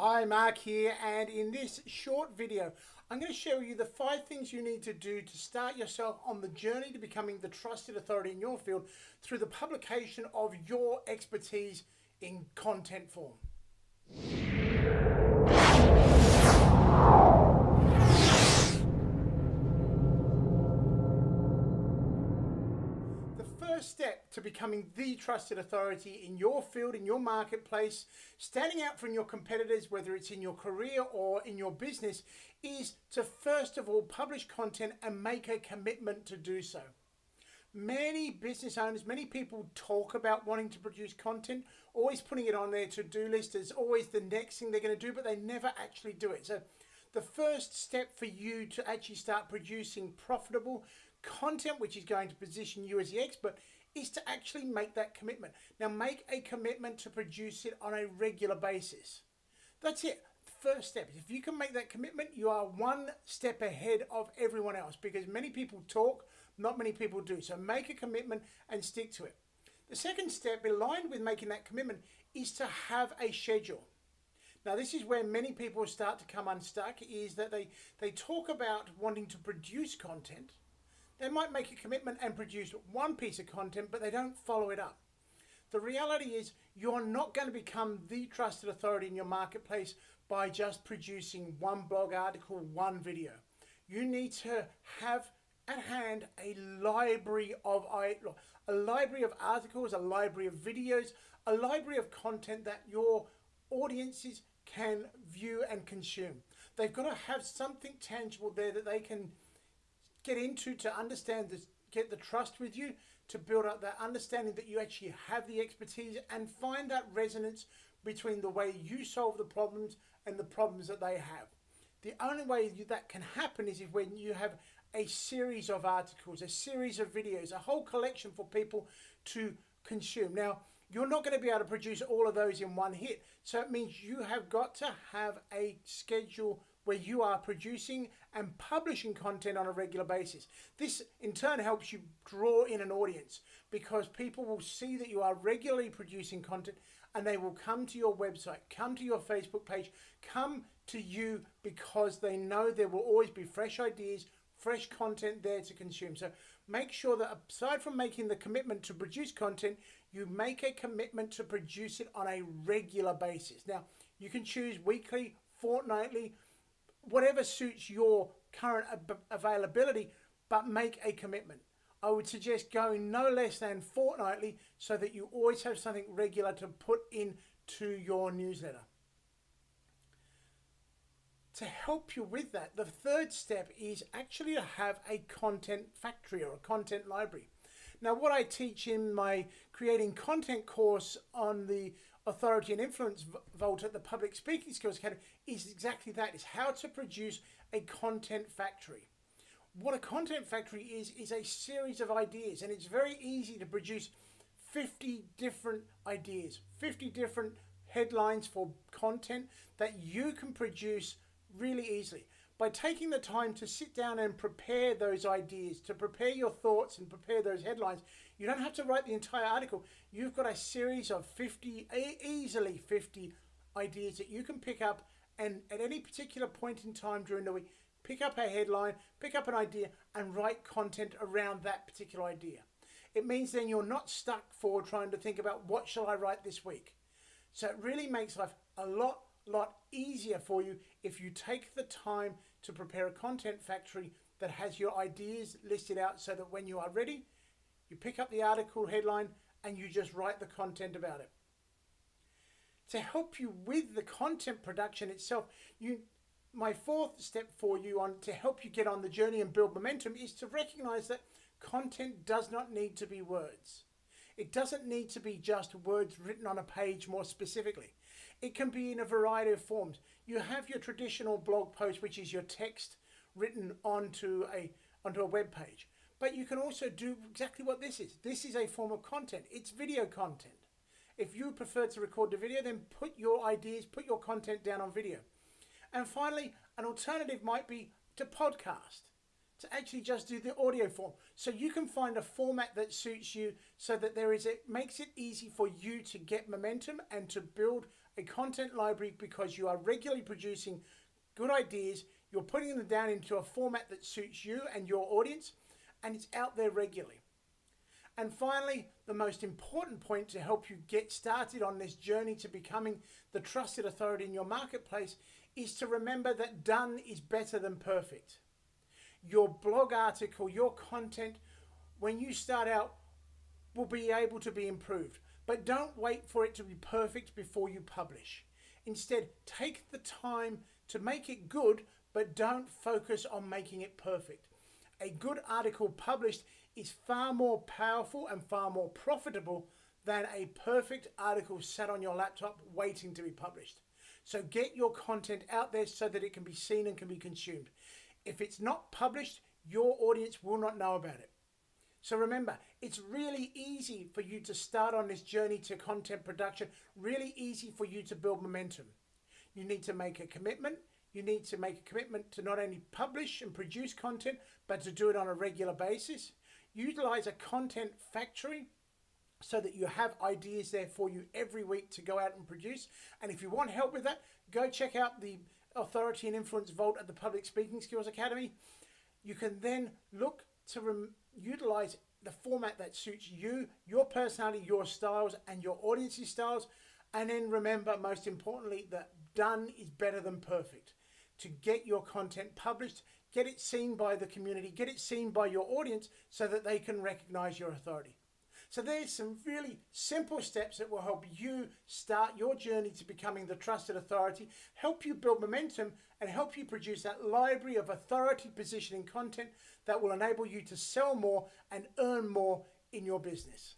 Hi, Mark here, and in this short video I'm going to show you the 5 things you need to do to start yourself on the journey to becoming the trusted authority in your field through the publication of your expertise in content form. Step to becoming the trusted authority in your field, in your marketplace, standing out from your competitors, whether it's in your career or in your business, is to first of all publish content and make a commitment to do so. Many business owners, many people talk about wanting to produce content, always putting it on their to-do list as always the next thing they're going to do, but they never actually do it. So the first step for you to actually start producing profitable content, which is going to position you as the expert, is to actually make that commitment. Now, make a commitment to produce it on a regular basis. That's it. The first step. If you can make that commitment, you are one step ahead of everyone else, because many people talk, not many people do. So make a commitment and stick to it. The second step, aligned with making that commitment, is to have a schedule. Now, this is where many people start to come unstuck, is that they talk about wanting to produce content. They might make a commitment and produce one piece of content, but they don't follow it up. The reality is you're not going to become the trusted authority in your marketplace by just producing one blog article, one video. You need to have at hand a library of articles, a library of videos, a library of content that your audiences can view and consume. They've got to have something tangible there that they can get into to understand this, get the trust with you, to build up that understanding that you actually have the expertise, and find that resonance between the way you solve the problems and the problems that they have. The only way that can happen is if when you have a series of articles, a series of videos, a whole collection for people to consume. Now, you're not going to be able to produce all of those in one hit. So it means you have got to have a schedule where you are producing and publishing content on a regular basis. This in turn helps you draw in an audience, because people will see that you are regularly producing content and they will come to your website, come to your Facebook page, come to you because they know there will always be fresh ideas, fresh content there to consume. So make sure that aside from making the commitment to produce content, you make a commitment to produce it on a regular basis. Now, you can choose weekly, fortnightly, whatever suits your current availability, but make a commitment. I would suggest going no less than fortnightly, so that you always have something regular to put into your newsletter. To help you with that, the third step is actually to have a content factory or a content library. Now, what I teach in my Creating Content course on the Authority and Influence Vault at the Public Speaking Skills Academy is exactly that. It's how to produce a content factory. What a content factory is a series of ideas, and it's very easy to produce 50 different ideas, 50 different headlines for content that you can produce really easily. By taking the time to sit down and prepare those ideas, to prepare your thoughts and prepare those headlines, you don't have to write the entire article. You've got a series of 50, easily 50 ideas that you can pick up, and at any particular point in time during the week, pick up a headline, pick up an idea, and write content around that particular idea. It means then you're not stuck for trying to think about what shall I write this week. So it really makes life a lot easier for you if you take the time to prepare a content factory that has your ideas listed out, so that when you are ready, you pick up the article headline and you just write the content about it. To help you with the content production itself, my fourth step for you to help you get on the journey and build momentum is to recognize that content does not need to be words. It doesn't need to be just words written on a page more specifically. It can be in a variety of forms. You have your traditional blog post, which is your text written onto a web page. But you can also do exactly what this is. This is a form of content. It's video content. If you prefer to record the video, then put your ideas, put your content down on video. And finally, an alternative might be to podcast, to actually just do the audio form. So you can find a format that suits you, so that it makes it easy for you to get momentum and to build a content library because you are regularly producing good ideas, you're putting them down into a format that suits you and your audience, and it's out there regularly. And finally, the most important point to help you get started on this journey to becoming the trusted authority in your marketplace is to remember that done is better than perfect. Your blog article, your content, when you start out, will be able to be improved. But don't wait for it to be perfect before you publish. Instead, take the time to make it good, but don't focus on making it perfect. A good article published is far more powerful and far more profitable than a perfect article sat on your laptop waiting to be published. So get your content out there so that it can be seen and can be consumed. If it's not published, your audience will not know about it. So remember, it's really easy for you to start on this journey to content production, really easy for you to build momentum. You need to make a commitment. You need to make a commitment to not only publish and produce content, but to do it on a regular basis. Utilize a content factory so that you have ideas there for you every week to go out and produce. And if you want help with that, go check out the Authority and Influence Vault at the Public Speaking Skills Academy. You can then look to utilize the format that suits you, your personality, your styles, and your audience's styles. And then remember, most importantly, that done is better than perfect. To get your content published, get it seen by the community, get it seen by your audience so that they can recognize your authority. So there's some really simple steps that will help you start your journey to becoming the trusted authority, help you build momentum, and help you produce that library of authority positioning content that will enable you to sell more and earn more in your business.